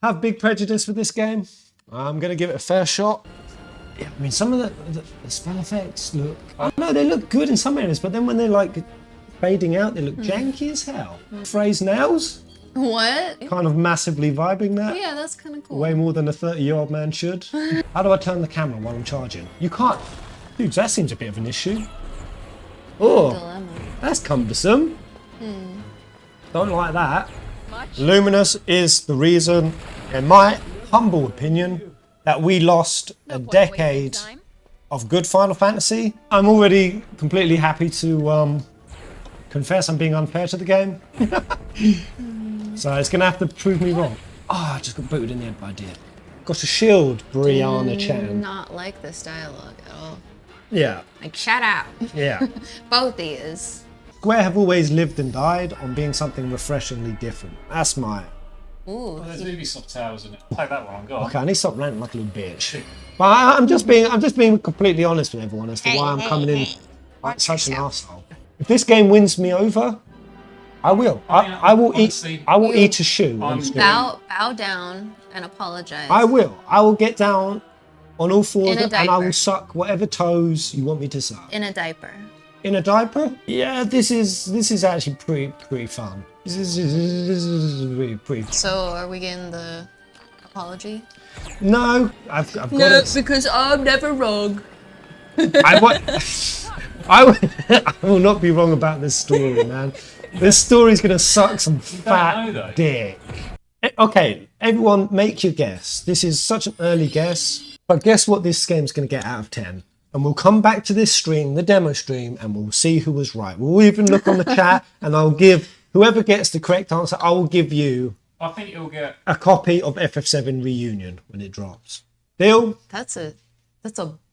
have big prejudice with this game. I'm going to give it a fair shot. Yeah, I mean, some of the spell effects look... I don't know, they look good in some areas, but then when they're like fading out, they look janky as hell. Phrase nails. What? Kind of massively vibing that. Yeah, that's kind of cool. Way more than a 30-year-old man should. How do I turn the camera while I'm charging? You can't. Dude, that seems a bit of an issue. Oh, Dilemma. that's cumbersome. Don't like that. Luminous is the reason, in my humble opinion, that we lost a decade of good Final Fantasy. I'm already completely happy to confess I'm being unfair to the game. So it's going to have to prove me wrong. Oh, I just got booted in the head by a deer. Got a shield, Brianna Chan. Not like this dialogue at all. Yeah. Like, shut up. Yeah. Both is. Square have always lived and died on being something refreshingly different. That's my... Ooh. Well, there's Ubisoft Tales in it. Take that one, go on. Okay, I need to stop ranting like a little bitch. But I'm just being completely honest with everyone as to why I'm coming in like such an arsehole. If this game wins me over, I will. I will honestly, eat a shoe. on stream. Bow down and apologize. I will. I will get down on all fours In a and I diaper. will suck whatever toes you want me to suck. In a diaper. In a diaper? Yeah, this is actually pretty fun. This is pretty fun. So are we getting the apology? No, I've got No, it. because I'm never wrong. I will not be wrong about this story, man. This story's gonna suck some know, fat though. dick. Okay, everyone, make your guess. This is such an early guess, but guess what this game's gonna get out of 10? And we'll come back to this stream, the demo stream, and we'll see who was right. We'll even look on the chat, and I'll give whoever gets the correct answer. I will give you I think you'll get... a copy of FF7 Reunion when it drops. Deal? That's a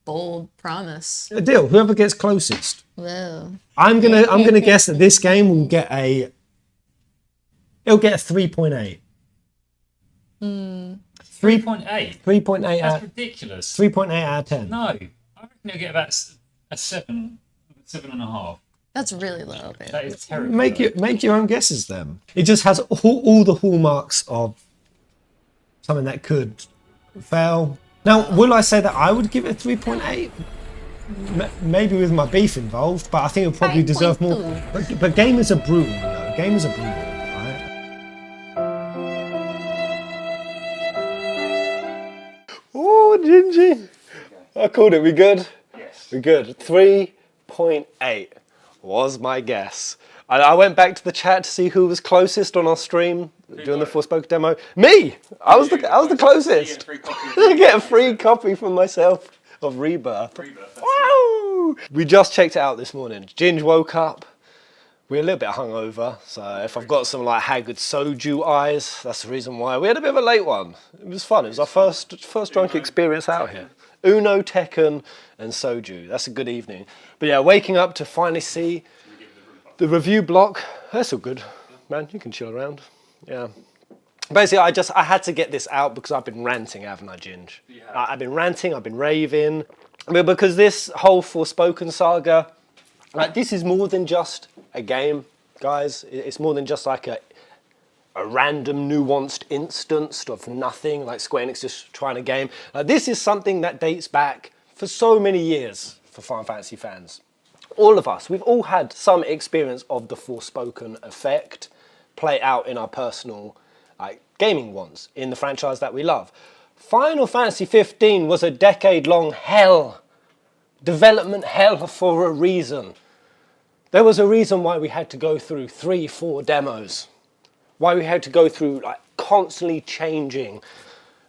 bold promise. A deal. Whoever gets closest. Whoa. I'm gonna guess that this game will get it'll get a 3.8. 3.8? 3.8 That's out. ridiculous. 3.8 out of 10. No, I reckon you'll get about a 7.5. That's really low, babe. That is terrible. Make your own guesses then. It just has all the hallmarks of something that could fail. Now, will I say that I would give it a 3.8? Maybe with my beef involved, but I think it would probably deserve more. 5.2. But gamers are brutal, you know. Gamers are brutal, right? Oh, Gingy. I called it. We good? Yes. We good. 3.8 was my guess. I went back to the chat to see who was closest on our stream during the Forspoken demo. Me! I was the closest. I get a free copy from myself of Rebirth. Wow! We just checked it out this morning. Ginge woke up. We're a little bit hungover, so if I've got some like haggard soju eyes, that's the reason why. We had a bit of a late one. It was fun. It was our first drunk experience out here. Uno, Tekken, and soju. That's a good evening. But yeah, waking up to finally see the review block. That's all good, man. You can chill around. Yeah. Basically, I had to get this out because I've been ranting, haven't I, Ginge? Yeah. I've been ranting, I've been raving. But because this whole Forspoken saga, like, this is more than just a game, guys. It's more than just like a random nuanced instance of nothing, like Square Enix just trying a game. This is something that dates back for so many years for Final Fantasy fans. All of us, we've all had some experience of the Forspoken effect play out in our personal gaming ones in the franchise that we love. Final Fantasy 15 was a decade-long hell, development hell for a reason. There was a reason why we had to go through 3-4 demos, why we had to go through like constantly changing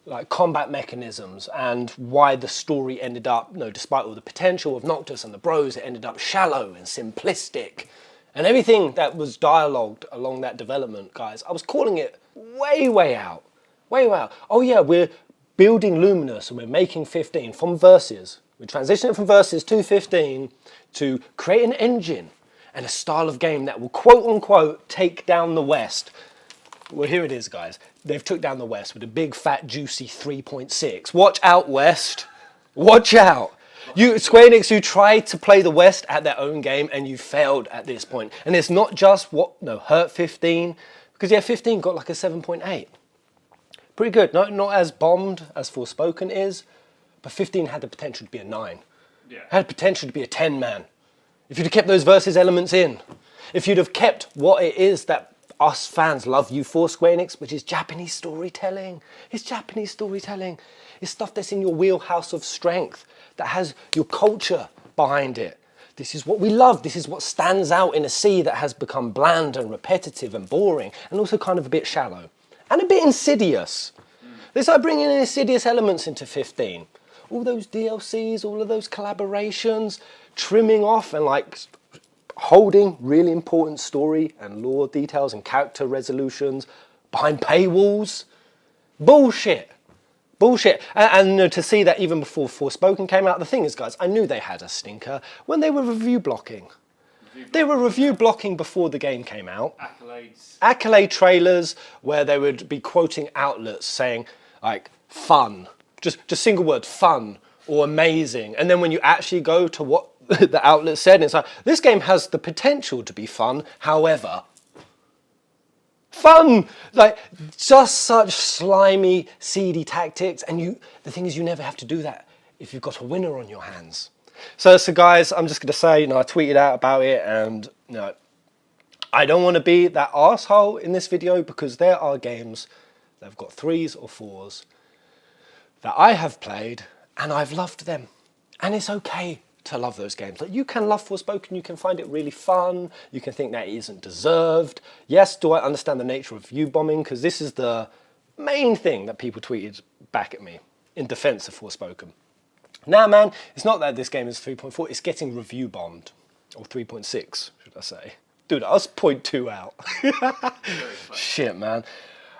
like combat mechanisms, and why the story ended up, you know, despite all the potential of Noctis and the Bros, it ended up shallow and simplistic. And everything that was dialogued along that development, guys, I was calling it way out. Oh yeah, we're building Luminous and we're making 15 from Versus. We're transitioning from Versus to 15 to create an engine and a style of game that will quote unquote take down the West. Well, here it is, guys. They've took down the West with a big, fat, juicy 3.6. Watch out, West. Watch out. You, Square Enix, you tried to play the West at their own game and you failed at this point. And it's not just hurt 15, because yeah, 15 got like a 7.8. Pretty good. Not as bombed as Forspoken is, but 15 had the potential to be a 9. Yeah. Had potential to be a 10, man. If you'd have kept those versus elements in, if you'd have kept what it is that us fans love you for, Square Enix, which is Japanese storytelling. It's Japanese storytelling. It's stuff that's in your wheelhouse of strength, that has your culture behind it. This is what we love. This is what stands out in a sea that has become bland and repetitive and boring, and also kind of a bit shallow. And a bit insidious. They start bringing in insidious elements into 15. All those DLCs, all of those collaborations, trimming off and like holding really important story and lore details and character resolutions behind paywalls. Bullshit. Bullshit. And to see that even before Forspoken came out, the thing is, guys, I knew they had a stinker when they were review blocking. They were review blocking before the game came out. Accolades. Accolade trailers where they would be quoting outlets saying, like, fun. Just single word, fun or amazing. And then when you actually go to what the outlet said, it's like, this game has the potential to be fun, however. Fun! Like, just such slimy, seedy tactics. And the thing is, you never have to do that if you've got a winner on your hands. So guys, I'm just going to say, I tweeted out about it, and I don't want to be that arsehole in this video, because there are games that have got 3s or 4s that I have played and I've loved them. And it's okay to love those games. Like, you can love Forspoken, you can find it really fun, you can think that it isn't deserved. Yes, do I understand the nature of view bombing? Because this is the main thing that people tweeted back at me in defense of Forspoken. Now, man, it's not that this game is 3.4, it's getting review bombed. Or 3.6, should I say. Dude, I was 0.2 out. Shit, man.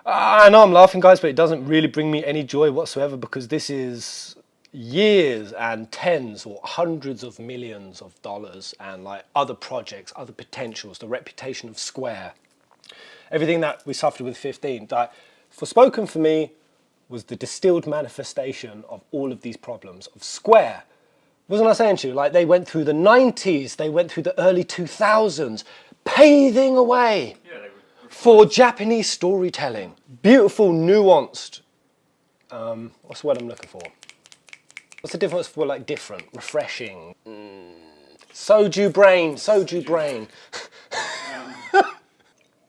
I know I'm laughing, guys, but it doesn't really bring me any joy whatsoever, because this is years and tens or hundreds of millions of dollars and like other projects, other potentials, the reputation of Square. Everything that we suffered with 15. Forspoken for me was the distilled manifestation of all of these problems of Square. Wasn't I saying to you, like, they went through the 90s, they went through the early 2000s, paving away for Japanese storytelling. Beautiful, nuanced, what's the word I'm looking for? What's the difference for like different, refreshing? Soju brain.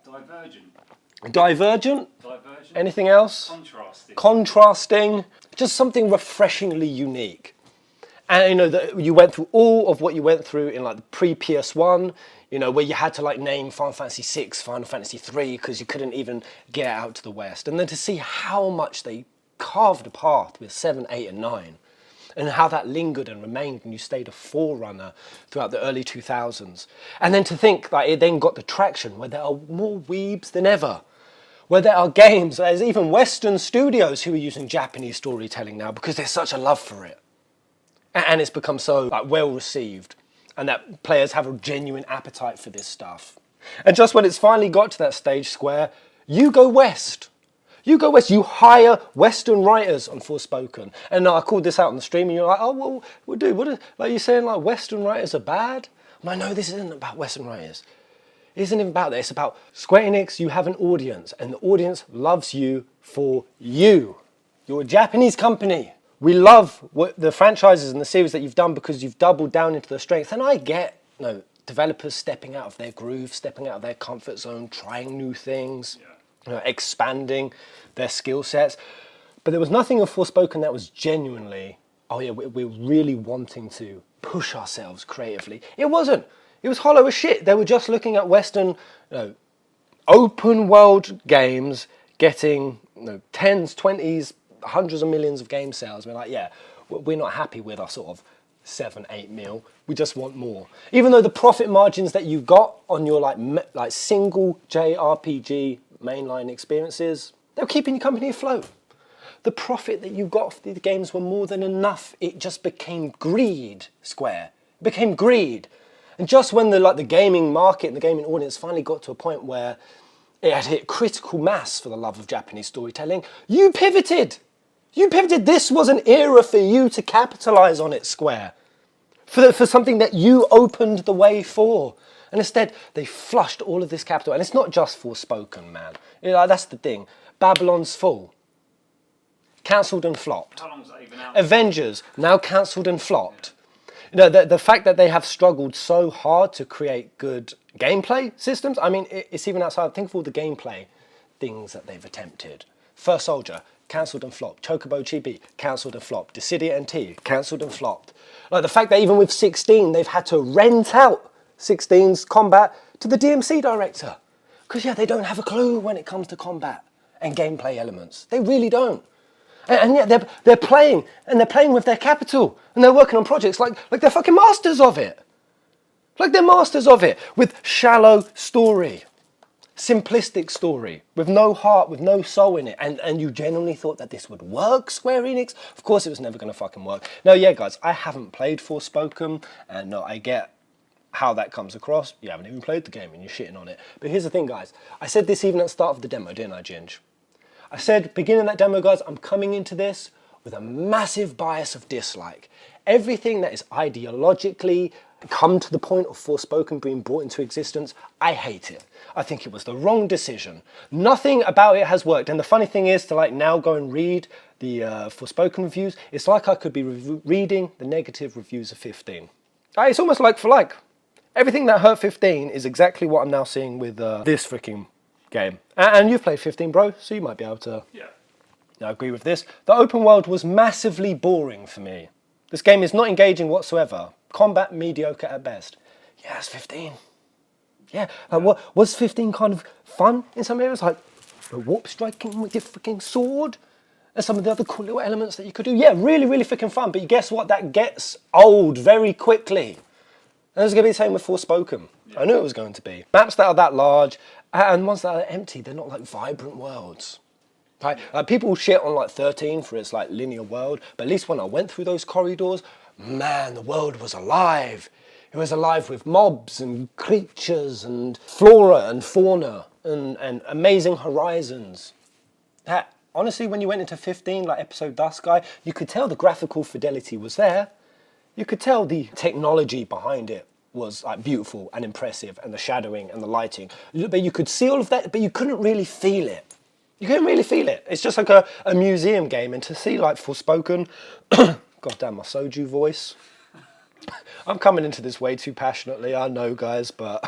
Divergent. Divergent? Divergent. Anything else? Contrasting. Contrasting. Just something refreshingly unique. And you went through all of what you went through in like the pre-PS1, where you had to like name Final Fantasy 6, Final Fantasy 3, because you couldn't even get out to the West. And then to see how much they carved a path with 7, 8, and 9, and how that lingered and remained, and you stayed a forerunner throughout the early 2000s. And then to think that it then got the traction where there are more weebs than ever, where there are games, there's even Western studios who are using Japanese storytelling now because there's such a love for it. And it's become so well received, and that players have a genuine appetite for this stuff. And just when it's finally got to that stage, Square, you go west. You go west. You hire Western writers on Forspoken. And I called this out on the stream, and you're like, oh, well, dude, like you're saying like Western writers are bad? I'm like, no, this isn't about Western writers. It isn't even about that. It's about Square Enix. You have an audience, and the audience loves you for you. You're a Japanese company. We love the franchises and the series that you've done because you've doubled down into the strength. And I get, developers stepping out of their groove, stepping out of their comfort zone, trying new things, expanding their skill sets. But there was nothing of Forspoken that was genuinely, oh yeah, we're really wanting to push ourselves creatively. It wasn't. It was hollow as shit. They were just looking at Western, open world games getting, tens, 20s, hundreds of millions of game sales. We're like, yeah, we're not happy with our sort of 7, 8 mil. We just want more. Even though the profit margins that you got on your like single JRPG mainline experiences, they were keeping your company afloat. The profit that you got for the games were more than enough. It just became greed, Square. It became greed. And just when the gaming market and the gaming audience finally got to a point where it had hit critical mass for the love of Japanese storytelling, you pivoted. You pivoted. This was an era for you to capitalize on it, Square. For something that you opened the way for. And instead, they flushed all of this capital. And it's not just Forspoken, man. That's the thing. Babylon's full. cancelled and flopped. How long is that even out? Avengers, now cancelled and flopped. You know, the fact that they have struggled so hard to create good gameplay systems, I mean, it's even outside. Think of all the gameplay things that they've attempted. First Soldier, cancelled and flopped. Chocobo Chibi, cancelled and flopped. Dissidia NT, cancelled and flopped. Like the fact that even with 16, they've had to rent out 16's combat to the DMC director. Because, yeah, they don't have a clue when it comes to combat and gameplay elements. They really don't. And yet they're playing, and they're playing with their capital, and they're working on projects like they're fucking masters of it. Like they're masters of it, with shallow story, simplistic story, with no heart, with no soul in it. And you genuinely thought that this would work, Square Enix? Of course it was never going to fucking work. Now, yeah, guys, I haven't played Forspoken, and no, I get how that comes across. You haven't even played the game, and you're shitting on it. But here's the thing, guys. I said this even at the start of the demo, didn't I, Ginge? I said, beginning that demo, guys, I'm coming into this with a massive bias of dislike. Everything that is ideologically come to the point of Forspoken being brought into existence, I hate it. I think it was the wrong decision. Nothing about it has worked. And the funny thing is to like now go and read the Forspoken reviews, it's like I could be reading the negative reviews of 15. It's almost like for like. Everything that hurt 15 is exactly what I'm now seeing with this freaking game. And you've played 15, bro, so you might be able to agree with this. The open world was massively boring for me. This game is not engaging whatsoever. Combat mediocre at best. Yeah, it's 15. Yeah, what was 15 kind of fun in some areas? Like warp striking with your freaking sword? And some of the other cool little elements that you could do. Yeah, really, really freaking fun. But guess what? That gets old very quickly. And it's going to be the same with Forspoken. I knew it was going to be. Maps that are that large, and ones that are empty, they're not like vibrant worlds. Right? People shit on like 13 for its like linear world, but at least when I went through those corridors, man, the world was alive. It was alive with mobs and creatures and flora and fauna and amazing horizons. Honestly, when you went into 15, like episode Dusk Guy, you could tell the graphical fidelity was there. You could tell the technology behind it was like beautiful and impressive, and the shadowing and the lighting. But you could see all of that, but you couldn't really feel it. You couldn't really feel it. It's just like a museum game, and to see like Forspoken, god damn my soju voice. I'm coming into this way too passionately, I know guys, but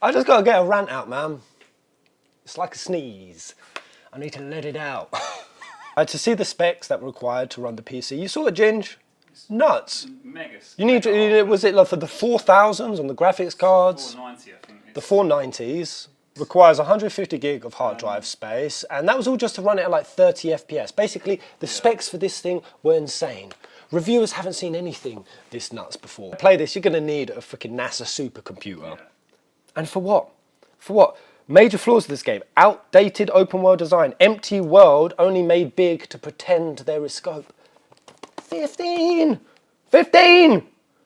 I just gotta get a rant out, man. It's like a sneeze. I need to let it out. To see the specs that were required to run the PC, you saw it, Ginge? Nuts. Megas. You need to, was it like for the 4000s on the graphics cards? 490, I think. The 490s requires 150 gig of hard drive space, and that was all just to run it at like 30 FPS. Basically, the specs for this thing were insane. Reviewers haven't seen anything this nuts before. To play this, you're gonna need a freaking NASA supercomputer. And for what? For what? Major flaws of this game: outdated open world design, empty world only made big to pretend there is scope. 15!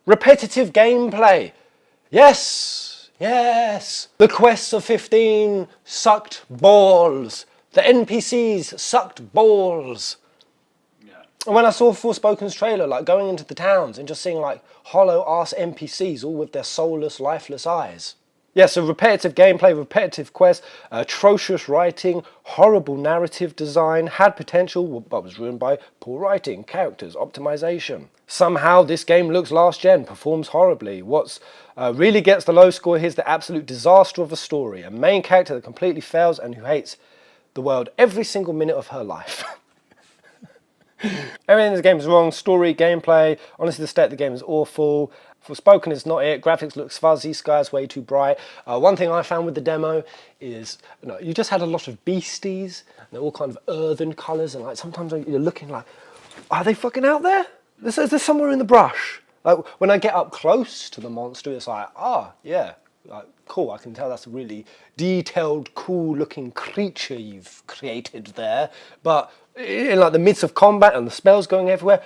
Repetitive gameplay. Yes! The quests of 15 sucked balls. The NPCs sucked balls. And when I saw Forspoken's trailer, like going into the towns and just seeing like hollow-ass NPCs all with their soulless, lifeless eyes. Yeah, so repetitive gameplay, repetitive quests, atrocious writing, horrible narrative design, had potential but was ruined by poor writing, characters, optimization. Somehow this game looks last gen, performs horribly. What's really gets the low score here is the absolute disaster of a story. A main character that completely fails and who hates the world every single minute of her life. Everything in this game is wrong. Story, gameplay, honestly the state of the game is awful. Forspoken is not it. Graphics looks fuzzy, sky's way too bright. One thing I found with the demo is you just had a lot of beasties, and they're all kind of earthen colours, and like sometimes you're looking like, are they fucking out there? They're somewhere in the brush. Like when I get up close to the monster, it's like, yeah, like, cool, I can tell that's a really detailed, cool looking creature you've created there. But in like the midst of combat and the spells going everywhere,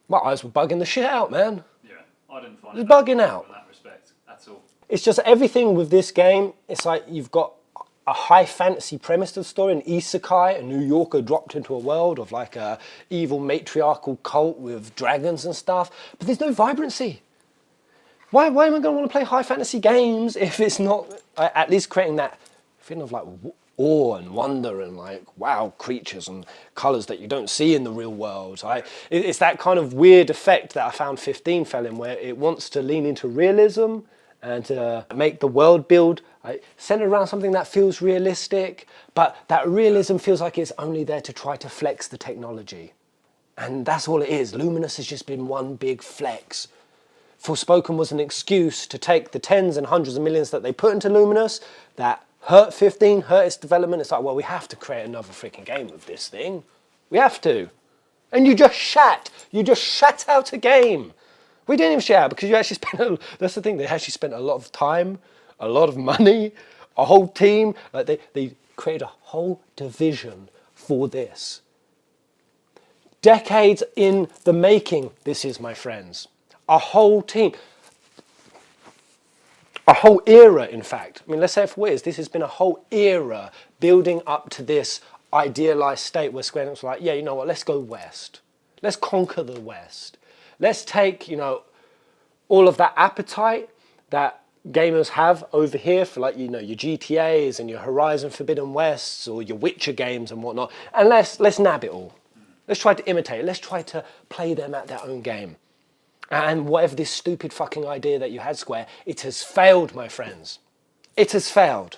my eyes were bugging the shit out, man. I didn't find it bugging out in that respect at all. It's just everything with this game. It's like you've got a high fantasy premise to the story, an isekai, a New Yorker dropped into a world of like a evil matriarchal cult with dragons and stuff, but there's no vibrancy. Why am I going to want to play high fantasy games if it's not at least creating that feeling of like awe and wonder and like, wow, creatures and colours that you don't see in the real world. It's that kind of weird effect that I found 15 fell in, where it wants to lean into realism and to make the world build centered around something that feels realistic, but that realism feels like it's only there to try to flex the technology. And that's all it is. Luminous has just been one big flex. Forspoken was an excuse to take the tens and hundreds of millions that they put into Luminous that hurt 15, hurt its development. It's like, well, we have to create another freaking game with this thing. We have to. And you just shat out a game. We didn't even share because you actually spent, that's the thing, they actually spent a lot of time, a lot of money, a whole team. Like they created a whole division for this. Decades in the making, this is, my friends. A whole team. A whole era, in fact. I mean, let's say it for what it is. This has been a whole era building up to this idealized state where Square Enix was like, yeah, you know what, let's go west. Let's conquer the west. Let's take, all of that appetite that gamers have over here for like, your GTAs and your Horizon Forbidden Wests or your Witcher games and whatnot, and let's nab it all. Let's try to imitate it. Let's try to play them at their own game. And whatever this stupid fucking idea that you had, Square, it has failed, my friends. It has failed.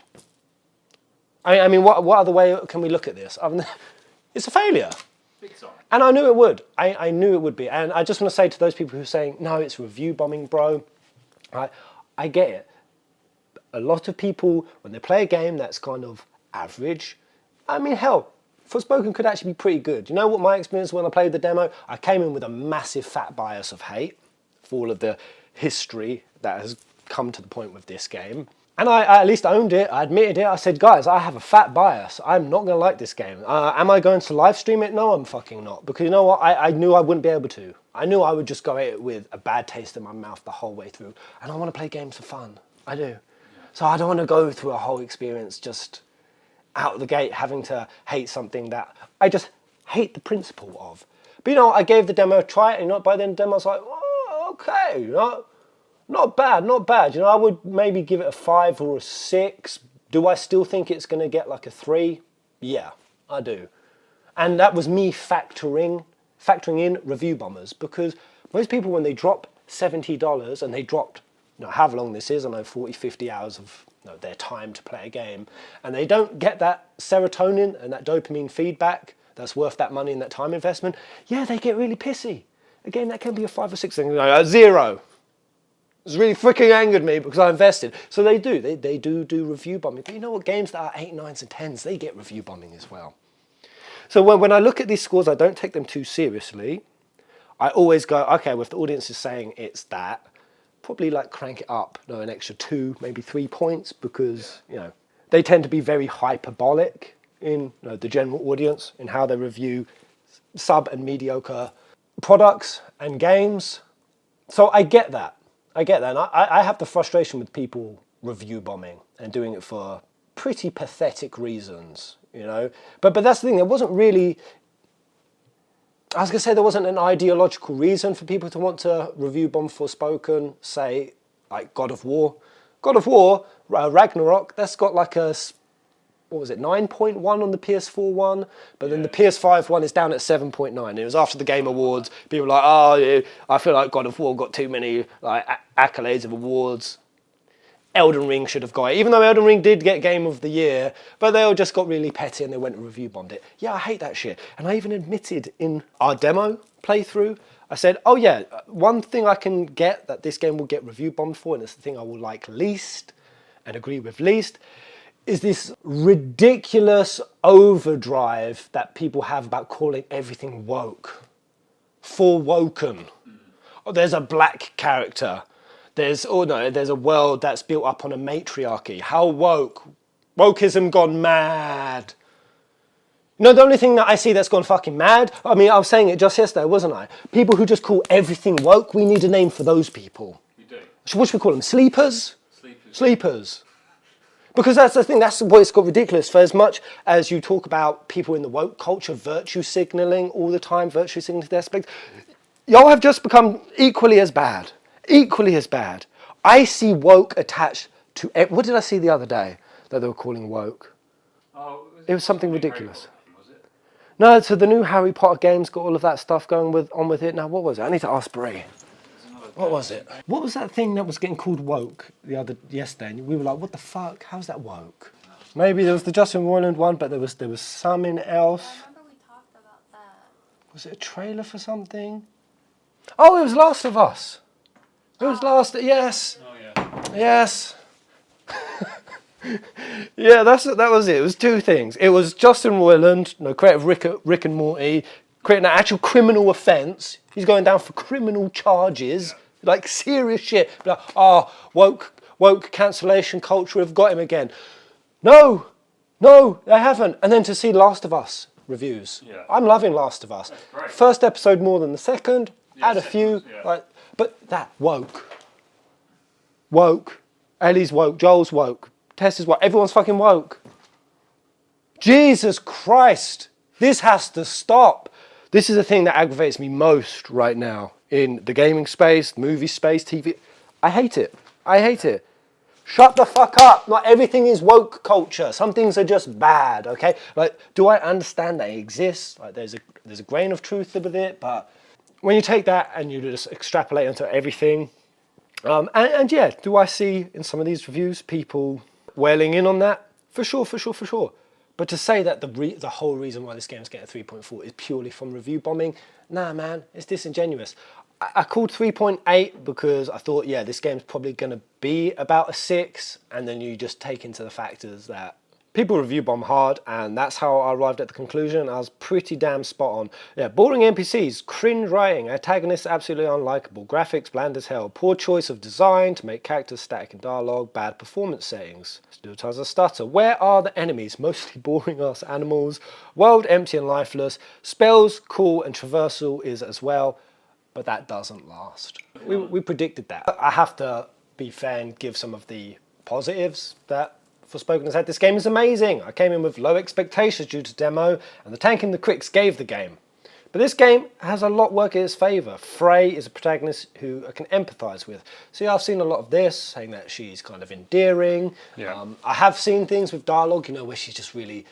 I mean, what other way can we look at this? It's a failure. Big time. And I knew it would. I knew it would be. And I just want to say to those people who are saying, no, it's review bombing, bro. I get it. A lot of people, when they play a game that's kind of average, I mean, hell, Forspoken could actually be pretty good. You know what my experience when I played the demo? I came in with a massive fat bias of hate for all of the history that has come to the point with this game. And I at least owned it, I admitted it, I said, guys, I have a fat bias. I'm not gonna like this game. Am I going to live stream it? No, I'm fucking not. Because you know what, I knew I wouldn't be able to. I knew I would just go at it with a bad taste in my mouth the whole way through. And I wanna play games for fun, I do. So I don't wanna go through a whole experience just out the gate having to hate something that I just hate the principle of. But I gave the demo a try, and by the end of the demo I was like, oh, okay, not bad. I would maybe give it a 5 or a 6. Do I still think it's going to get like a 3? Yeah, I do. And that was me factoring in review bombers, because most people, when they drop $70 and they dropped, however long this is, I know 40, 50 hours of their time to play a game, and they don't get that serotonin and that dopamine feedback that's worth that money and that time investment, yeah, they get really pissy. A game that can be a 5 or 6 thing, a 0. It's really freaking angered me because I invested. So they do review bombing. But you know what? Games that are 8, 9s and 10s, they get review bombing as well. So when I look at these scores, I don't take them too seriously. I always go, okay, well, if the audience is saying it's that, probably like crank it up, an extra 2, maybe 3 points, because they tend to be very hyperbolic in the general audience in how they review sub and mediocre products and games. So I get that. And I have the frustration with people review bombing and doing it for pretty pathetic reasons, But that's the thing, there wasn't really, I was going to say there wasn't an ideological reason for people to want to review bomb Forspoken, say, like God of War. God of War, Ragnarok, that's got like a, 9.1 on the PS4 one, but then the PS5 one is down at 7.9. It was after the Game Awards. People were like, oh, yeah, I feel like God of War got too many accolades of awards. Elden Ring should have got it, even though Elden Ring did get Game of the Year, but they all just got really petty and they went and review bombed it. Yeah, I hate that shit. And I even admitted in our demo playthrough, I said, oh yeah, one thing I can get that this game will get review bombed for, and it's the thing I will like least and agree with least, is this ridiculous overdrive that people have about calling everything woke. Forwoken. Oh, there's a black character. There's a world that's built up on a matriarchy. How woke? Wokeism gone mad. The only thing that I see that's gone fucking mad, I mean, I was saying it just yesterday, wasn't I? People who just call everything woke, we need a name for those people. We do. What should we call them? Sleepers? Sleepers. Sleepers. Because that's the thing, that's what it's got ridiculous. For as much as you talk about people in the woke culture virtue signalling all the time, virtue signaling to their aspect, y'all have just become equally as bad. Equally as bad. I see woke attached to, what did I see the other day that they were calling woke? Oh, It was something ridiculous. Was it? No, so the new Harry Potter game's got all of that stuff going on with it. Now, what was it? I need to ask Brie. What was it? What was that thing that was getting called woke yesterday? And we were like, what the fuck? How's that woke? Maybe there was the Justin Roiland one, but there was something else. I remember we talked about that. Was it a trailer for something? Oh, it was Last of Us. It was yes. Oh yeah. Yes. Yeah, that was it. It was two things. It was Justin Roiland, creator of Rick and Morty, creating an actual criminal offence. He's going down for criminal charges, like serious shit. Like, woke cancellation culture have got him again. No, they haven't. And then to see Last of Us reviews. Yeah. I'm loving Last of Us. That's great. First episode more than the second. Yeah, Add a few, yeah. but that woke. Ellie's woke. Joel's woke. Tess is woke. Everyone's fucking woke. Jesus Christ. This has to stop. This is the thing that aggravates me most right now in the gaming space, movie space, TV. I hate it. Shut the fuck up. Not everything is woke culture. Some things are just bad, okay? Like, do I understand that it exists? Like, there's a grain of truth with it, but when you take that and you just extrapolate onto everything, and yeah, do I see in some of these reviews people wailing in on that? For sure. But to say that the whole reason why this game's getting a 3.4 is purely from review bombing, nah, man, it's disingenuous. I called 3.8 because I thought, yeah, this game's probably going to be about a 6, and then you just take into the factors that people review bomb hard, and that's how I arrived at the conclusion. I was pretty damn spot on. Yeah, boring NPCs, cringe writing, antagonists absolutely unlikable, graphics bland as hell, poor choice of design to make characters static in dialogue, bad performance settings, still tons of stutter. Where are the enemies? Mostly boring ass animals, world empty and lifeless, spells cool and traversal is as well, but that doesn't last. We predicted that. I have to be fair and give some of the positives that Forspoken has had. This game is amazing. I came in with low expectations due to demo, and the tanking the critics gave the game. But this game has a lot work in its favour. Frey is a protagonist who I can empathise with. So yeah, I've seen a lot of this, saying that she's kind of endearing. Yeah. I have seen things with dialogue, where she's just really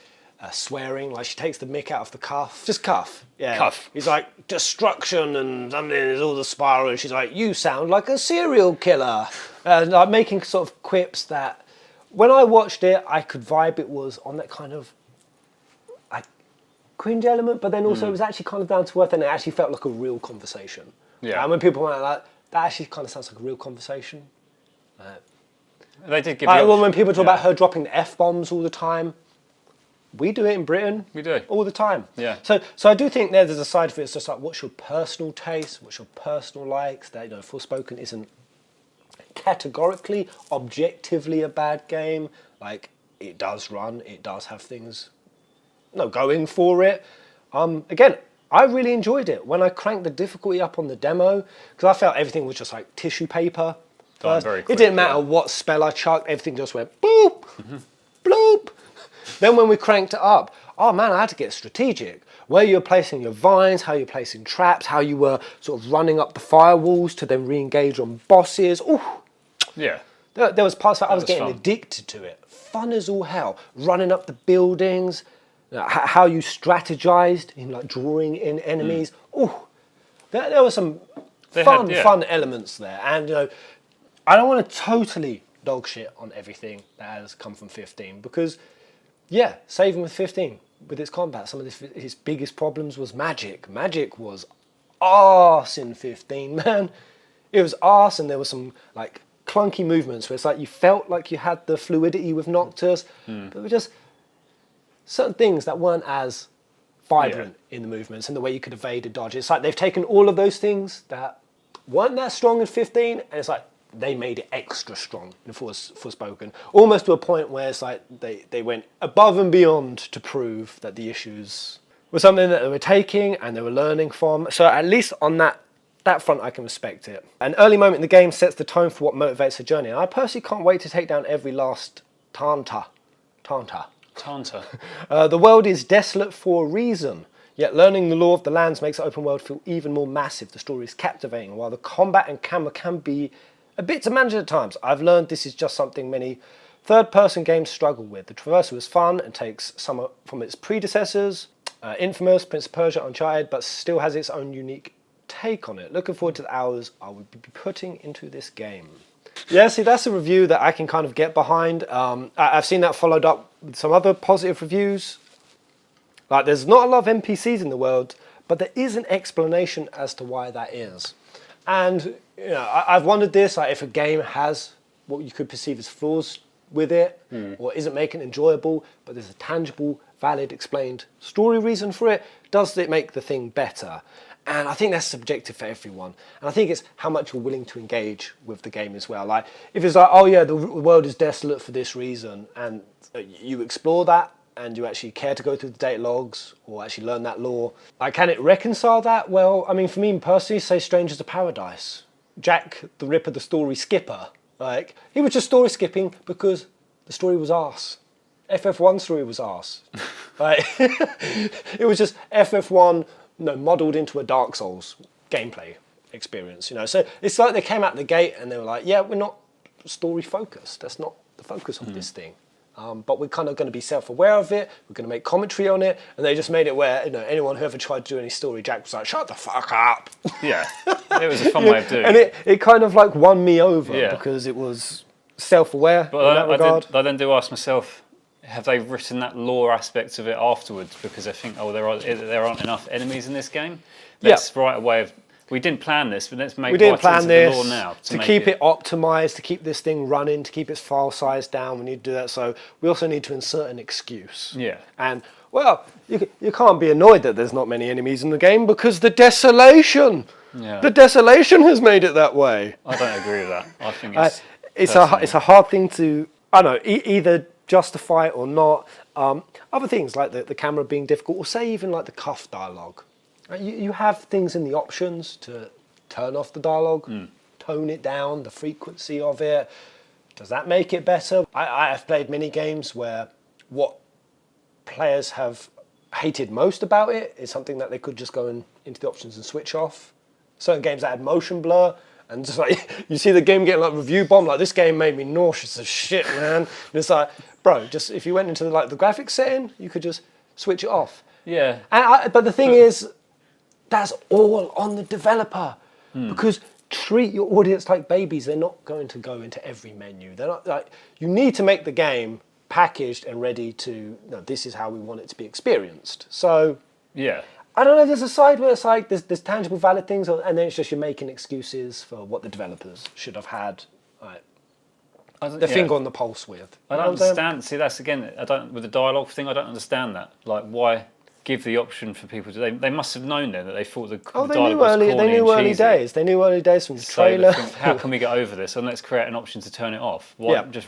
swearing, like she takes the mick out of the cuff. Just cuff. Yeah. Cuff. He's like, destruction and something is all the spiral, and she's like, you sound like a serial killer. Like making sort of quips that, when I watched it, I could vibe it was on that kind of cringe element, but then also it was actually kind of down to earth, and it actually felt like a real conversation. Yeah. And when people went like, that actually kind of sounds like a real conversation. They did give When people talk about her dropping the F-bombs all the time, we do it in Britain. We do. All the time. Yeah. So I do think there's a side of it. It's just like, what's your personal taste? What's your personal likes? That, Forspoken isn't categorically, objectively a bad game. Like, it does run. It does have things, going for it. Again, I really enjoyed it. When I cranked the difficulty up on the demo, because I felt everything was just like tissue paper. First. Very It quick, didn't matter what spell I chucked. Everything just went boop, bloop. Then when we cranked it up, oh man, I had to get strategic. Where you're placing your vines, how you're placing traps, how you were sort of running up the firewalls to then re-engage on bosses. Ooh. Yeah. There was parts that I was getting fun. addicted to it. Fun as all hell. Running up the buildings, how you strategized in like drawing in enemies. Ooh. There were some fun elements there. And I don't want to totally dog shit on everything that has come from 15, because yeah, saving with 15, with its combat, some of his biggest problems was magic. Magic was arse in 15, man. It was arse, and there were some like clunky movements where it's like you felt like you had the fluidity with Noctis, but there were just certain things that weren't as vibrant in the movements and the way you could evade and dodge. It's like they've taken all of those things that weren't that strong in 15, and it's like they made it extra strong in Forspoken, almost to a point where it's like they went above and beyond to prove that the issues were something that they were taking and they were learning from. So at least on that front, I can respect it. An early moment in the game sets the tone for what motivates the journey, and I personally can't wait to take down every last Tanta. The world is desolate for a reason, yet learning the law of the lands makes the open world feel even more massive. The story is captivating, while the combat and camera can be a bit to manage at times. I've learned this is just something many third-person games struggle with. The traversal is fun and takes some from its predecessors, Infamous, Prince of Persia, Uncharted, but still has its own unique take on it. Looking forward to the hours I would be putting into this game. Yeah, see, that's a review that I can kind of get behind. I've seen that followed up with some other positive reviews. Like, there's not a lot of NPCs in the world, but there is an explanation as to why that is. And you know, I've wondered this, like, if a game has what you could perceive as flaws with it, or isn't making it enjoyable, but there's a tangible, valid, explained story reason for it, does it make the thing better? And I think that's subjective for everyone. And I think it's how much you're willing to engage with the game as well. Like, if it's like, oh yeah, the world is desolate for this reason, and you explore that, and you actually care to go through the data logs, or actually learn that lore, like, can it reconcile that? Well, I mean, for me personally, say Strangers of Paradise. Jack the Ripper, the story skipper, like, he was just story skipping because the story was arse. FF1 story was arse. Like, it was just FF1, modelled into a Dark Souls gameplay experience, you know. So it's like they came out the gate and they were like, yeah, we're not story focused. That's not the focus of this thing. But we're kind of going to be self-aware of it. We're going to make commentary on it. And they just made it where, you know, anyone who ever tried to do any story, Jack was like, shut the fuck up. Yeah, it was a fun way of doing and it. it kind of like won me over because it was self-aware in that regard. I then do ask myself, have they written that lore aspect of it afterwards because they think, oh, there aren't enough enemies in this game? Let's write a way of, we didn't plan this, but let's make the lore now. To keep it optimized, to keep this thing running, to keep its file size down. We need to do that. So we also need to insert an excuse. Yeah. And, well, you can't be annoyed that there's not many enemies in the game because the desolation. Yeah. The desolation has made it that way. I don't agree with that. I think it's a hard thing to, I don't know, either justify it or not. Other things like the camera being difficult, or say even like the cuff dialogue. You have things in the options to turn off the dialogue, tone it down, the frequency of it. Does that make it better? I have played many games where what players have hated most about it is something that they could just go into the options and switch off. Certain games that had motion blur, and just like, you see the game getting like review bomb, like, this game made me nauseous as shit, man. And it's like, bro, just if you went into the graphics setting, you could just switch it off. Yeah. But the thing is, that's all on the developer, because treat your audience like babies. They're not going to go into every menu. They're not like, you need to make the game packaged and ready to, this is how we want it to be experienced. So yeah, I don't know, there's a side where it's like there's tangible valid things, and then it's just you're making excuses for what the developers should have had the finger on the pulse with. I don't understand. See, that's again, with the dialogue thing, I don't understand that. Like, why give the option for people to? They must have known then that they thought the dialogue was corny and cheesy. They knew early days from the trailer. How can we get over this? And let's create an option to turn it off. Why just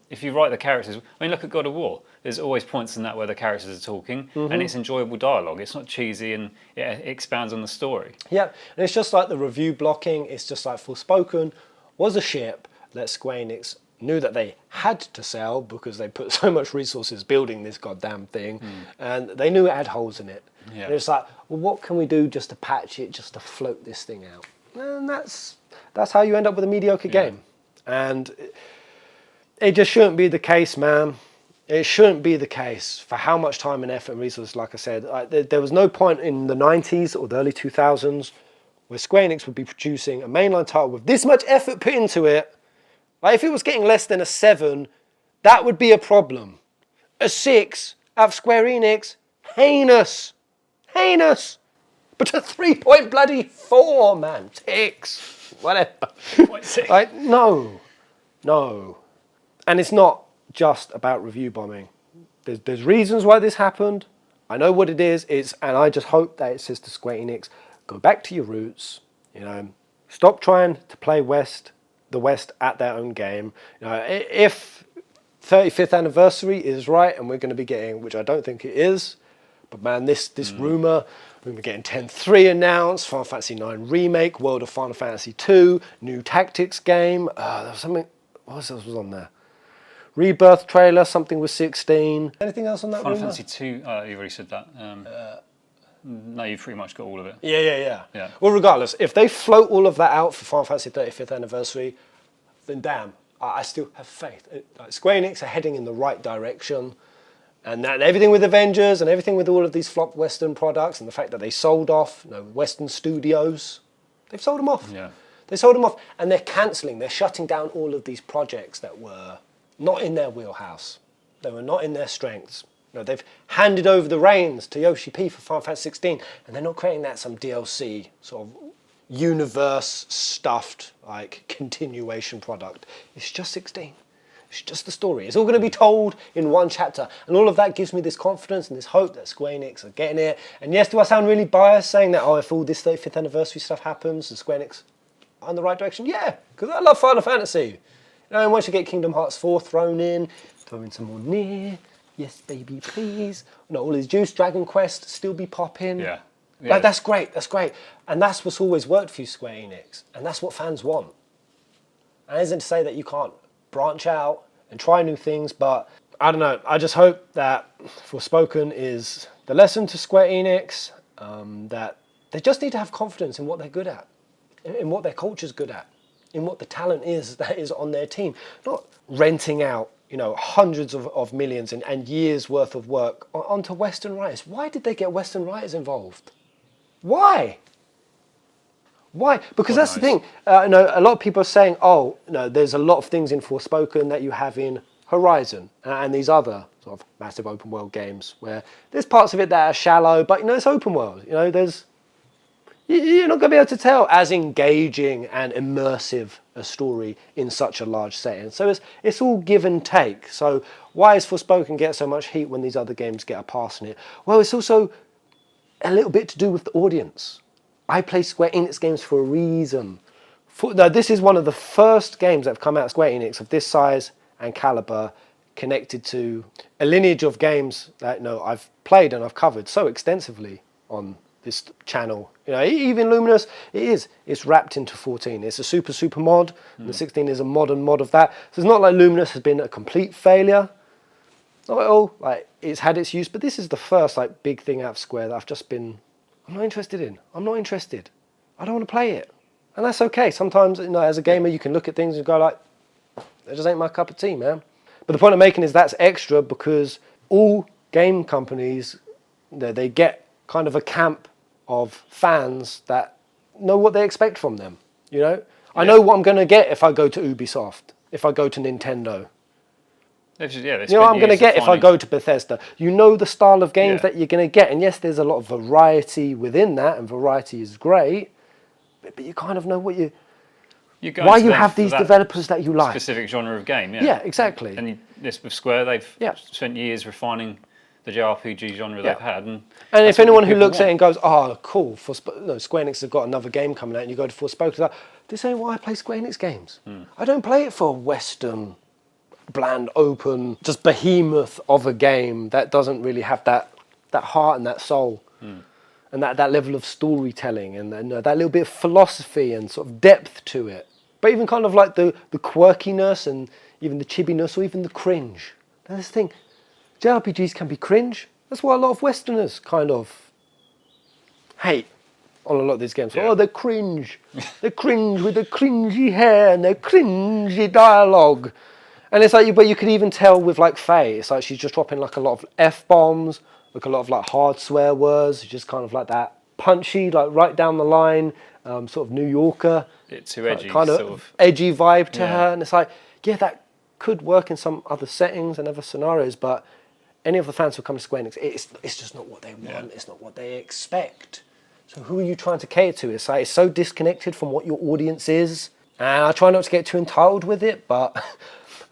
if you write the characters? I mean, look at God of War. There's always points in that where the characters are talking, and it's enjoyable dialogue. It's not cheesy, and it expands on the story. Yeah, and it's just like the review blocking. It's just like Forspoken was a ship that Square Enix knew that they had to sell because they put so much resources building this goddamn thing, and they knew it had holes in it. Yeah. And it's like, well, what can we do just to patch it, just to float this thing out? And that's how you end up with a mediocre game. And it just shouldn't be the case, man. It shouldn't be the case for how much time and effort and resources. Like I said, there was no point in the 90s or the early 2000s where Square Enix would be producing a mainline title with this much effort put into it. Like, if it was getting less than a 7, that would be a problem. A 6 out of Square Enix, heinous. But a 3.4, man, 6, whatever. 6. Like, no. And it's not just about review bombing. There's reasons why this happened. I know what it is. And I just hope that it says to Square Enix, go back to your roots. Stop trying to play the West at their own game. If 35th anniversary is right, and we're going to be getting, which I don't think it is, but man, this rumor, we're going to be getting 10.3 announced, Final Fantasy 9 remake, World of Final Fantasy 2, new tactics game. There was something. What else was on there? Rebirth trailer, something with 16. Anything else on that rumor? Final Fantasy 2. You've already said that. No, you've pretty much got all of it. Yeah. Well, regardless, if they float all of that out for Final Fantasy 35th anniversary, then damn, I still have faith. Square Enix are heading in the right direction. And that everything with Avengers and everything with all of these flop Western products and the fact that they sold off Western studios, they've sold them off. Yeah. They sold them off and they're cancelling, they're shutting down all of these projects that were not in their wheelhouse. They were not in their strengths. They've handed over the reins to Yoshi P for Final Fantasy 16 and they're not creating that some DLC sort of universe stuffed like continuation product. It's just 16. It's just the story. It's all going to be told in one chapter. And all of that gives me this confidence and this hope that Square Enix are getting it. And yes, do I sound really biased saying that, if all this 35th anniversary stuff happens, and Square Enix are in the right direction? Yeah, because I love Final Fantasy. And once you get Kingdom Hearts 4 thrown in, throw in some more Nier, yes baby please. All these Juice, Dragon Quest still be popping. Yeah. Like, that's great. And that's what's always worked for you, Square Enix. And that's what fans want. And it isn't to say that you can't branch out and try new things, but I don't know. I just hope that Forspoken is the lesson to Square Enix, that they just need to have confidence in what they're good at, in what their culture's good at, in what the talent is that is on their team. Not renting out, hundreds of millions and years worth of work onto Western writers. Why did they get Western writers involved? Why? Because that's the thing. A lot of people are saying, there's a lot of things in Forspoken that you have in Horizon and these other sort of massive open world games where there's parts of it that are shallow, but it's open world. You're not going to be able to tell as engaging and immersive a story in such a large setting. So it's all give and take. So why is Forspoken get so much heat when these other games get a pass on it? Well, it's also a little bit to do with the audience. I play Square Enix games for a reason. This is one of the first games that have come out of Square Enix of this size and caliber, connected to a lineage of games that I've played and I've covered so extensively on this channel. Even Luminous, it's wrapped into 14. It's a super mod, and the 16 is a modern mod of that. So it's not like Luminous has been a complete failure. Not at all. Like, it's had its use, but this is the first big thing out of Square that I've just been, I'm not interested in. I'm not interested. I don't want to play it. And that's okay. Sometimes, as a gamer, you can look at things and go like, that just ain't my cup of tea, man. But the point I'm making is that's extra because all game companies, they get kind of a camp of fans that know what they expect from them. I know what I'm going to get if I go to Ubisoft, if I go to Nintendo. I'm going to get if I go to Bethesda. The style of games that you're going to get. And yes, there's a lot of variety within that, and variety is great. But you kind of know what why you have these developers that you like. Specific genre of game, yeah. Yeah, exactly. And this with Square, they've spent years refining the JRPG genre they've had. And if anyone who looks at it and goes, cool, Square Enix have got another game coming out, and you go to Forspoken, like, this ain't why I play Square Enix games. I don't play it for Western, bland, open, just behemoth of a game that doesn't really have that heart and that soul. And that level of storytelling and that little bit of philosophy and sort of depth to it. But even kind of like the quirkiness and even the chibbiness or even the cringe. That's the thing. JRPGs can be cringe. That's why a lot of Westerners kind of hate on a lot of these games. Yeah. They're cringe. They're cringe with the cringy hair and their cringy dialogue. And it's like, but you could even tell with like Faye, it's like she's just dropping like a lot of F-bombs, like a lot of like hard swear words, just kind of like that punchy, like right down the line, sort of New Yorker. It's too edgy. Kind of edgy vibe to her. And it's like, that could work in some other settings and other scenarios, but any of the fans who come to Square Enix, it's just not what they want. It's not what they expect. So who are you trying to cater to? It's like, it's so disconnected from what your audience is. And I try not to get too entitled with it, but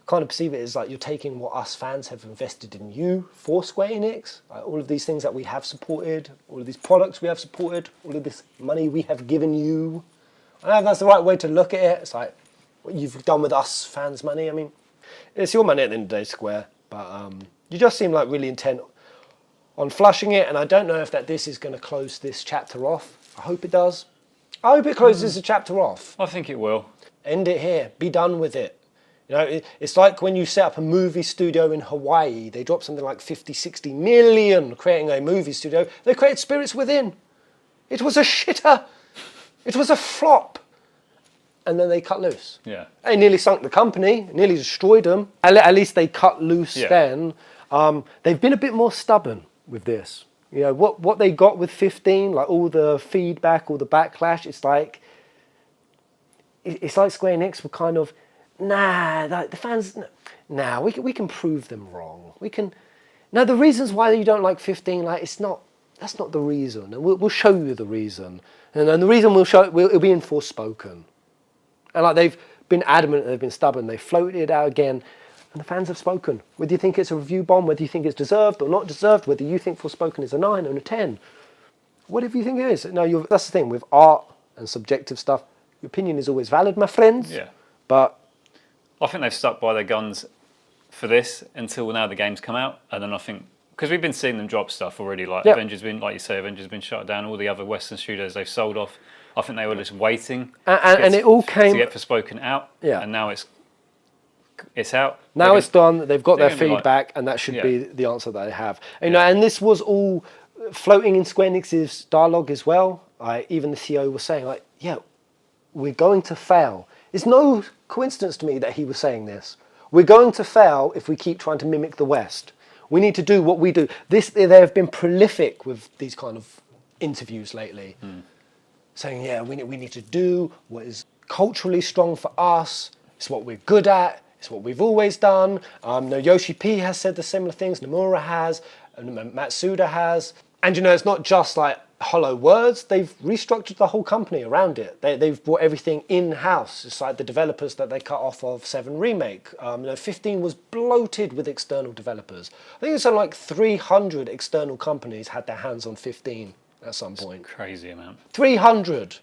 kind of perceive it as like you're taking what us fans have invested in you for Square Enix, like all of these things that we have supported, all of these products we have supported, all of this money we have given you. I don't know if that's the right way to look at it. It's like what you've done with us fans' money. I mean, it's your money at the end of the day, Square, but you just seem like really intent on flushing it, and I don't know if this is going to close this chapter off. I hope it does. I hope it closes the chapter off. I think it will. End it here. Be done with it. It's like when you set up a movie studio in Hawaii, they drop something like 50, 60 million creating a movie studio. They created Spirits Within. It was a shitter. It was a flop. and then they cut loose. Yeah. It nearly sunk the company, nearly destroyed them. At least they cut loose then. They've been a bit more stubborn with this. You know, what they got with 15, like all the feedback, all the backlash, it's like Square Enix were kind of, like the fans, we can prove them wrong. The reasons why you don't like 15, like that's not the reason. And we'll show you the reason. And then the reason it'll be in Forspoken. And like they've been adamant, they've been stubborn, they floated it out again, and the fans have spoken. Whether you think it's a review bomb, whether you think it's deserved or not deserved, whether you think Forspoken is a 9 or a 10, whatever you think it is. No, that's the thing with art and subjective stuff. Your opinion is always valid, my friends. Yeah. But I think they've stuck by their guns for this until now the game's come out, and then I think because we've been seeing them drop stuff already, like Avengers been shut down. All the other Western studios they've sold off. I think they were just waiting it all came to get Forspoken out, and now it's out. Now it's done. They've got their feedback, and that should be the answer that they have. You know, and this was all floating in Square Enix's dialogue as well. Even the CEO was saying, like, we're going to fail. It's no coincidence to me that he was saying this. We're going to fail if we keep trying to mimic the West. We need to do what we do. They have been prolific with these kind of interviews lately, saying, we need to do what is culturally strong for us. It's what we're good at. It's what we've always done. Yoshi P has said the similar things. Nomura has, and Matsuda has. And it's not just like hollow words. They've restructured the whole company around it. They've brought everything in-house. It's like the developers that they cut off of 7 Remake. 15 was bloated with external developers. I think it's something like 300 external companies had their hands on 15 at some point. Crazy amount. 300.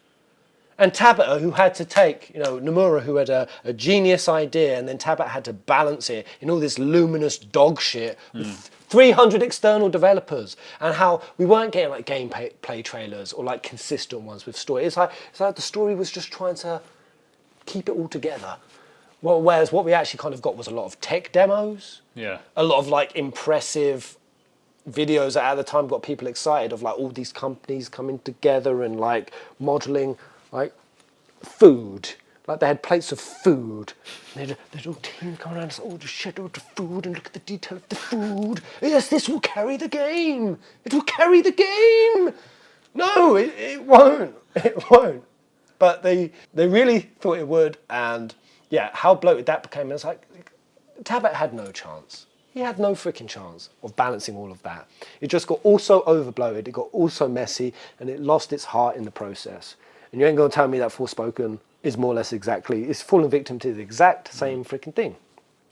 And Tabata, who had to take, Nomura, who had a genius idea, and then Tabata had to balance it in all this luminous dog shit with 300 external developers, and how we weren't getting like gameplay trailers or like consistent ones with story. It's like the story was just trying to keep it all together. Well, whereas what we actually kind of got was a lot of tech demos, a lot of like impressive videos that at the time got people excited of like all these companies coming together and like modeling like food. Like they had plates of food. They'd all team come around and say, just shadow the food and look at the detail of the food. Yes, this will carry the game. It will carry the game. No, it won't. It won't. But they really thought it would, and how bloated that became. It's like Tabata had no chance. He had no freaking chance of balancing all of that. It just got also overbloated, it got also messy, and it lost its heart in the process. And you ain't gonna tell me that Forspoken is more or less it's fallen victim to the exact same freaking thing.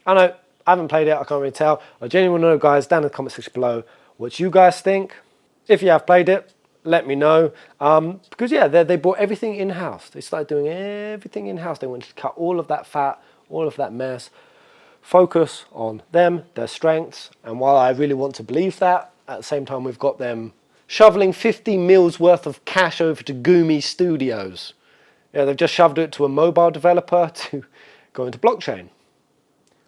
I know, I haven't played it, I can't really tell. I genuinely want to know, guys, down in the comment section below what you guys think. If you have played it, let me know. Because they brought everything in-house. They started doing everything in-house. They wanted to cut all of that fat, all of that mess, focus on them, their strengths. And while I really want to believe that, at the same time we've got them shoveling 50 mils worth of cash over to Gumi Studios. They've just shoved it to a mobile developer to go into blockchain.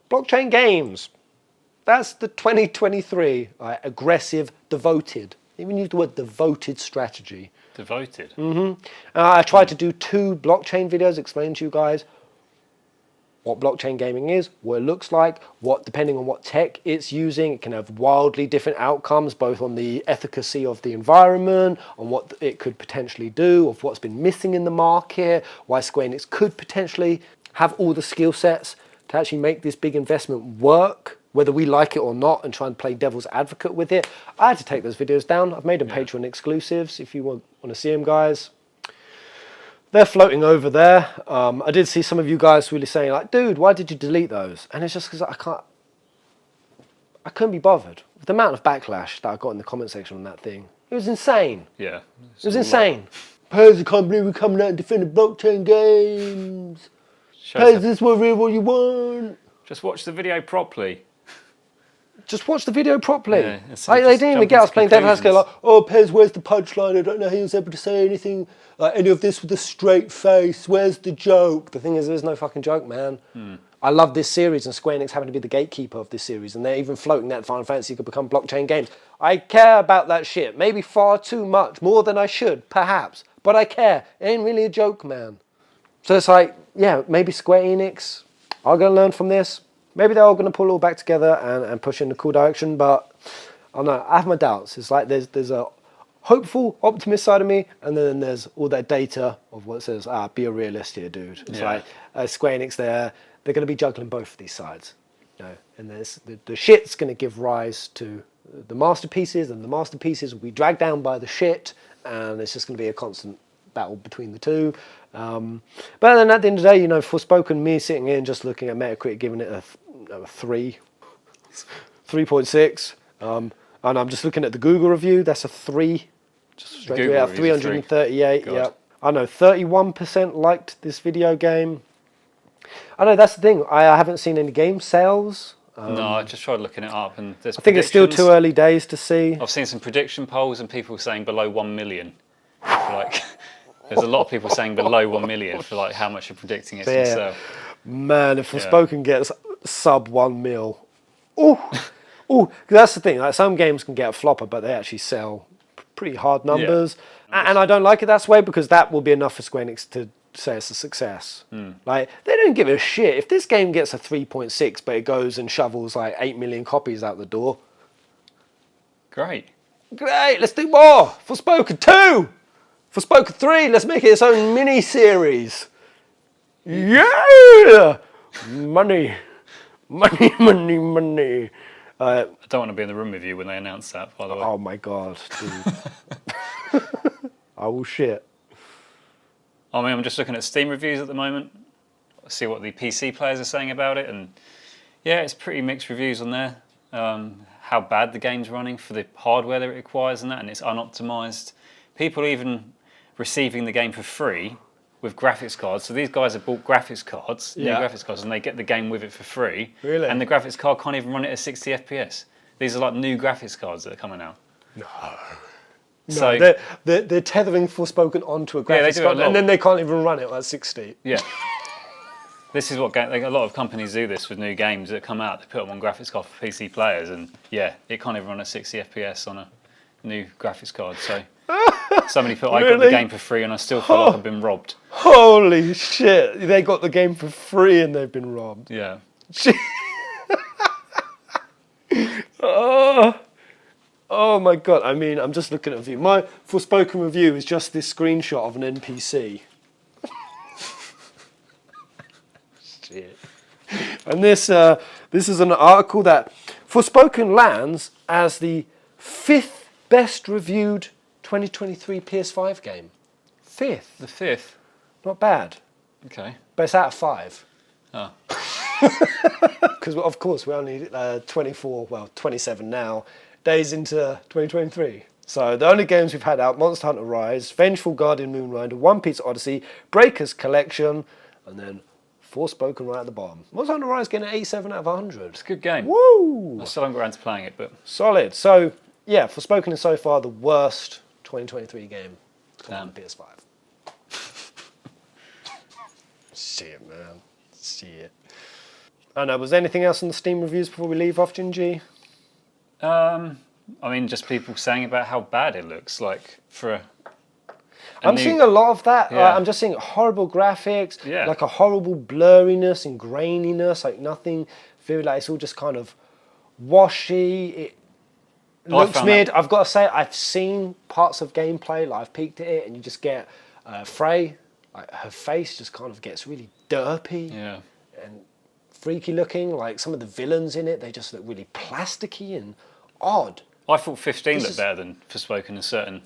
Blockchain games. That's the 2023 aggressive, devoted. Even use the word devoted strategy. Devoted? I tried to do 2 blockchain videos explaining to you guys what blockchain gaming is, what it looks like, depending on what tech it's using, it can have wildly different outcomes, both on the efficacy of the environment, on what it could potentially do, of what's been missing in the market, why Square Enix could potentially have all the skill sets to actually make this big investment work, whether we like it or not, and try and play devil's advocate with it. I had to take those videos down. I've made them Patreon exclusives if you want to see them, guys. They're floating over there. I did see some of you guys really saying like, dude, why did you delete those? And it's just because I couldn't be bothered. With the amount of backlash that I got in the comment section on that thing, it was insane. Yeah. It was insane. Pez, I can't believe we're coming out and defending blockchain games. Pez, is this what you want? Just watch the video properly. Just watch the video properly. Yeah, they didn't even get us playing Devil Haskell like, Pez, where's the punchline? I don't know how he was able to say anything like any of this with a straight face. Where's the joke? The thing is, there's no fucking joke, man. I love this series, and Square Enix happen to be the gatekeeper of this series, and they're even floating that Final Fantasy could become blockchain games. I care about that shit. Maybe far too much, more than I should, perhaps. But I care. It ain't really a joke, man. So it's like, yeah, maybe Square Enix are going to learn from this. Maybe they're all going to pull it all back together and push in a cool direction. But I don't know, I have my doubts. It's like there's a hopeful, optimist side of me, and then there's all that data of what says, be a realist here, dude. It's like Square Enix, they're going to be juggling both of these sides. You know, and there's the shit's going to give rise to the masterpieces, and the masterpieces will be dragged down by the shit, and it's just going to be a constant battle between the two. But then at the end of the day, you know, Forspoken, me sitting here and just looking at Metacritic, giving it a 3.6. And I'm just looking at the Google review, that's a 3. Just straight away out of 338. Yeah. I know 31% liked this video game. I know that's the thing. I haven't seen any game sales. No, I just tried looking it up, and there's. I think it's still too early days to see. I've seen some prediction polls and people saying below 1 million. Like, there's a lot of people saying below 1 million for like how much you're predicting it's going to sell. Man, if Forspoken gets sub 1 mil, that's the thing. Like, some games can get a flopper, but they actually sell pretty hard numbers, and I don't like it that way, because that will be enough for Square Enix to say it's a success. Like, they don't give a shit if this game gets a 3.6, but it goes and shovels like 8 million copies out the door. Great, let's do more. Forspoken 2, Forspoken 3, let's make it its own mini series. Yeah, money. I don't want to be in the room with you when they announce that, by the way. Oh my god, dude. I will shit. I mean, I'm just looking at Steam reviews at the moment. See what the PC players are saying about it, and yeah, it's pretty mixed reviews on there. How bad the game's running for the hardware that it requires and it's unoptimized. People even receiving the game for free with graphics cards. So these guys have bought graphics cards, new graphics cards, and they get the game with it for free. Really? And the graphics card can't even run it at 60 FPS. These are like new graphics cards that are coming out. No, so they're tethering Forspoken onto a graphics card, and then they can't even run it at 60. Yeah. This is what a lot of companies do this with new games that come out. They put them on graphics card for PC players, and it can't even run at 60 FPS on a new graphics card. So somebody put, I got the game for free, and I still feel like I've been robbed. Holy shit! They got the game for free, and they've been robbed. Yeah. Oh my god! I mean, I'm just looking at a review. My Forspoken review is just this screenshot of an NPC. Shit. And this is an article that Forspoken lands as the 5th best reviewed 2023 PS5 game. 5th. The 5th. Not bad. Okay. But it's out of 5. Oh. Because of course we're only 27 now, days into 2023. So the only games we've had out: Monster Hunter Rise, Vengeful Guardian Moonrider, One Piece Odyssey, Breakers Collection, and then Forspoken right at the bottom. Monster Hunter Rise getting an 87 out of 100. It's a good game. Woo! I still haven't got around to playing it, but solid. So yeah, Forspoken is so far the worst 2023 game on the PS5. Shit, man. Shit. I know. Was there anything else in the Steam reviews before we leave off, Gingy? I mean, just people saying about how bad it looks. Like I'm seeing a lot of that. Yeah. I'm just seeing horrible graphics, Yeah. like a horrible blurriness and graininess, like nothing. Feel like it's all just kind of washy. It looks mid. I've got to say, I've seen parts of gameplay, like I've peeked at it, and you just get Frey. Like her face just kind of gets really derpy and freaky looking. Like some of the villains in it, they just look really plasticky and odd. I thought 15 looked better than Forspoken in certain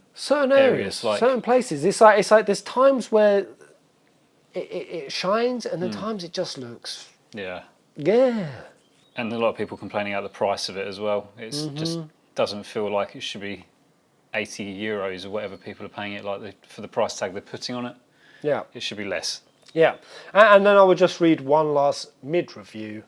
areas, like, certain places. It's like there's times where it shines, and then times it just looks yeah. And a lot of people complaining about the price of it as well. It's just doesn't feel like it should be 80 euros or whatever people are paying it for the price tag they're putting on it. Yeah, it should be less. Yeah, and then I would just read one last mid review.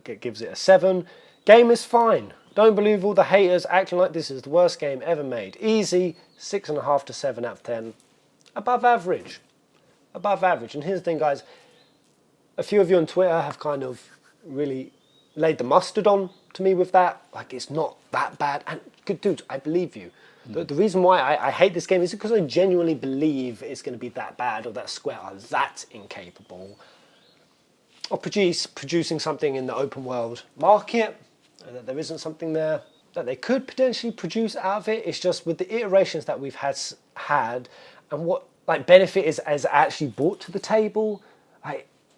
It gives it a 7. Game is fine. Don't believe all the haters acting like this is the worst game ever made. Easy, 6.5 to 7 out of 10. Above average. Above average. And here's the thing, guys. A few of you on Twitter have kind of really laid the mustard on to me with that. Like, it's not that bad. And good dudes, I believe you. The reason why I hate this game is because I genuinely believe it's going to be that bad, or that Square are that incapable of producing something in the open world market, and that there isn't something there that they could potentially produce out of it. It's just with the iterations that we've had and what like benefit is actually brought to the table,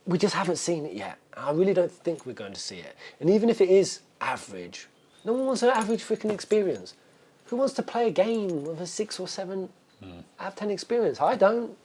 we just haven't seen it yet. I really don't think we're going to see it. And even if it is average, no one wants an average freaking experience. Who wants to play a game with a 6 or 7 out of 10 experience? I don't.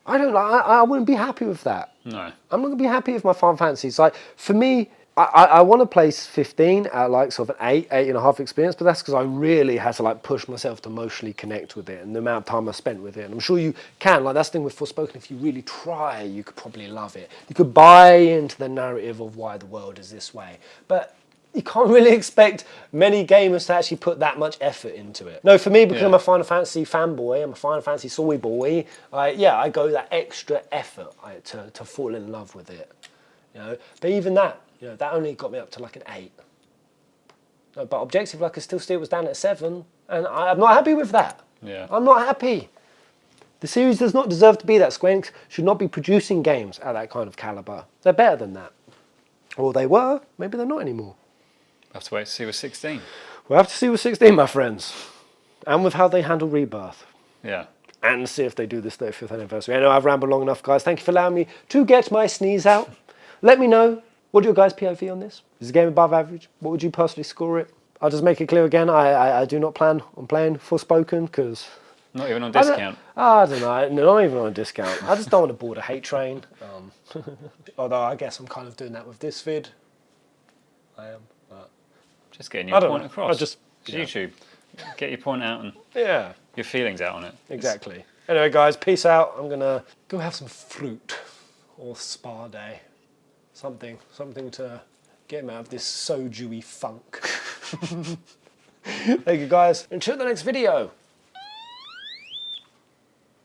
I wouldn't be happy with that. No. I'm not going to be happy with my Final Fantasies. Like, for me, I want to place 15 at like sort of an 8.5 experience, but that's because I really had to like push myself to emotionally connect with it and the amount of time I spent with it. And I'm sure you can. Like, that's the thing with Forspoken. If you really try, you could probably love it. You could buy into the narrative of why the world is this way. But you can't really expect many gamers to actually put that much effort into it. No, for me, because I'm a Final Fantasy fanboy, I'm a Final Fantasy soy boy, I go that extra effort to fall in love with it. You know, but even that, that only got me up to like an 8. No, but objectively, I could still see it was down at 7, and I'm not happy with that. Yeah. I'm not happy. The series does not deserve to be that. Square Enix should not be producing games at that kind of caliber. They're better than that. Or they were, maybe they're not anymore. Have to wait to see with 16. We'll have to see with 16, my friends. And with how they handle Rebirth. Yeah. And see if they do this 35th anniversary. I know I've rambled long enough, guys. Thank you for allowing me to get my sneeze out. Let me know, what your guys' POV on this? Is the game above average? What would you personally score it? I'll just make it clear again, I do not plan on playing Forspoken, because... Not even on discount. I don't know, not even on a discount. I just don't want to board a hate train. Although I guess I'm kind of doing that with this vid. I am. Just getting your point across. Just YouTube. Get your point out and your feelings out on it. Exactly. Anyway, guys, peace out. I'm going to go have some fruit or spa day. Something to get him out of this soju-y funk. Thank you, guys. Until the next video.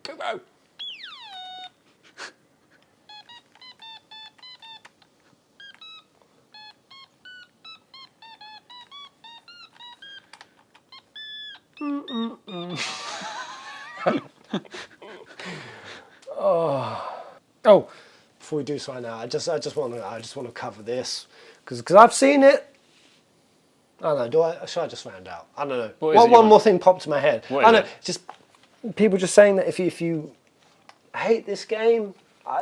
Go. Oh, before we do sign out, I just want to cover this because I've seen it. I don't know. Should I just round out? I don't know. One more thing popped to my head. What is it? Just people just saying that if you hate this game,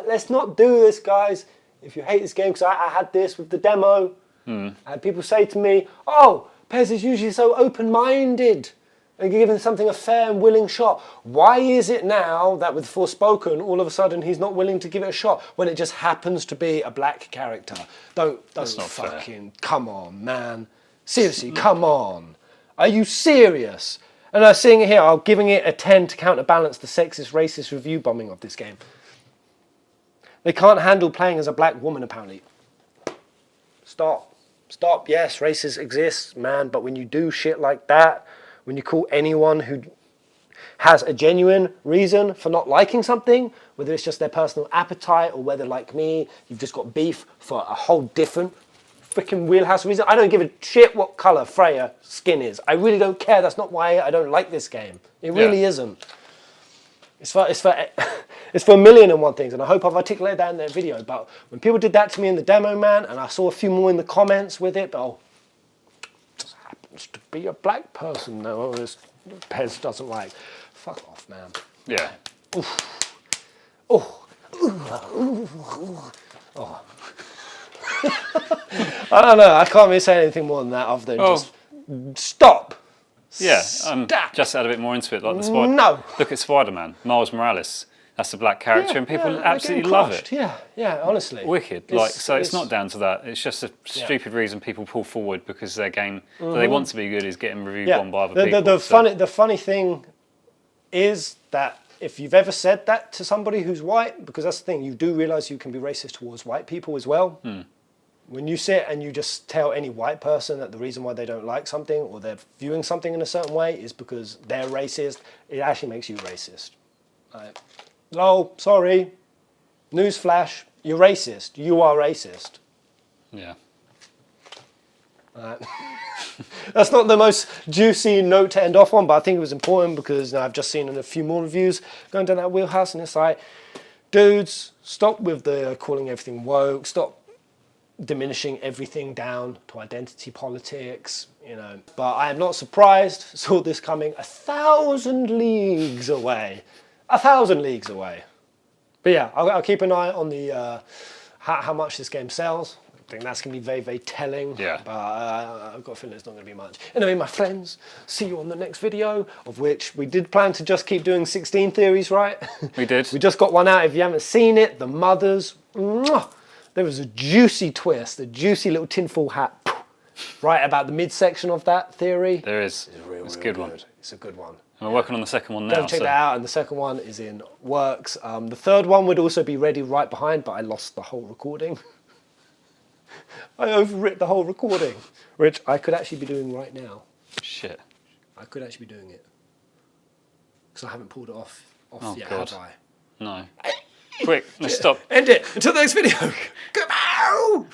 let's not do this, guys. If you hate this game, because I had this with the demo, I had people say to me, "Oh, Pez is usually so open-minded and giving something a fair and willing shot. Why is it now that with Forspoken, all of a sudden he's not willing to give it a shot when it just happens to be a black character? Don't fucking fair. Come on, man. Seriously, come on. Are you serious?" And I'm seeing it here, I'm giving it a 10 to counterbalance the sexist, racist review bombing of this game. They can't handle playing as a black woman, apparently. Stop. Yes, racism exists, man, but when you do shit like that, when you call anyone who has a genuine reason for not liking something, whether it's just their personal appetite or whether, like me, you've just got beef for a whole different freaking wheelhouse reason. I don't give a shit what colour Freya's skin is. I really don't care. That's not why I don't like this game. It really isn't. It's for a million and one things, and I hope I've articulated that in that video. But when people did that to me in the demo, man, and I saw a few more in the comments with it, but just happens to be a black person now. This Pez doesn't like. Fuck off, man. Yeah. I don't know. I can't really say anything more than that other than just stop. Yeah, just add a bit more into it. Like the Spider. No. Look at Spider-Man, Miles Morales. That's a black character, and people absolutely love it. Yeah, honestly. Wicked. It's not down to that. It's just a stupid reason people pull forward because their game that they want to be good is getting reviewed on by other people. The funny thing is that if you've ever said that to somebody who's white, because that's the thing, you do realise you can be racist towards white people as well. When you sit and you just tell any white person that the reason why they don't like something or they're viewing something in a certain way is because they're racist, it actually makes you racist. Oh, sorry. Newsflash, you're racist. You are racist. Yeah. That's not the most juicy note to end off on, but I think it was important because I've just seen a few more reviews going down that wheelhouse, and it's like, dudes, stop with the calling everything woke, stop diminishing everything down to identity politics, you know. But I am not surprised, saw this coming 1,000 leagues away. 1,000 leagues away. But yeah, I'll keep an eye on the how much this game sells. I think that's going to be very, very telling. Yeah. But I've got a feeling it's not going to be much. Anyway, my friends, see you on the next video, of which we did plan to just keep doing 16 theories, right? We did. We just got one out. If you haven't seen it, The Mothers. Mwah! There was a juicy twist, a juicy little tinfoil hat, right about the midsection of that theory. There is. It's a good one. It's a good one. And we're working on the second one now. Go check that out, and the second one is in works. The third one would also be ready right behind, but I lost the whole recording. I overwrit the whole recording, which I could actually be doing right now. Shit. I could actually be doing it. Because I haven't pulled it off yet, God. have I? No. Quick, let's stop. End it. Until the next video. Come out!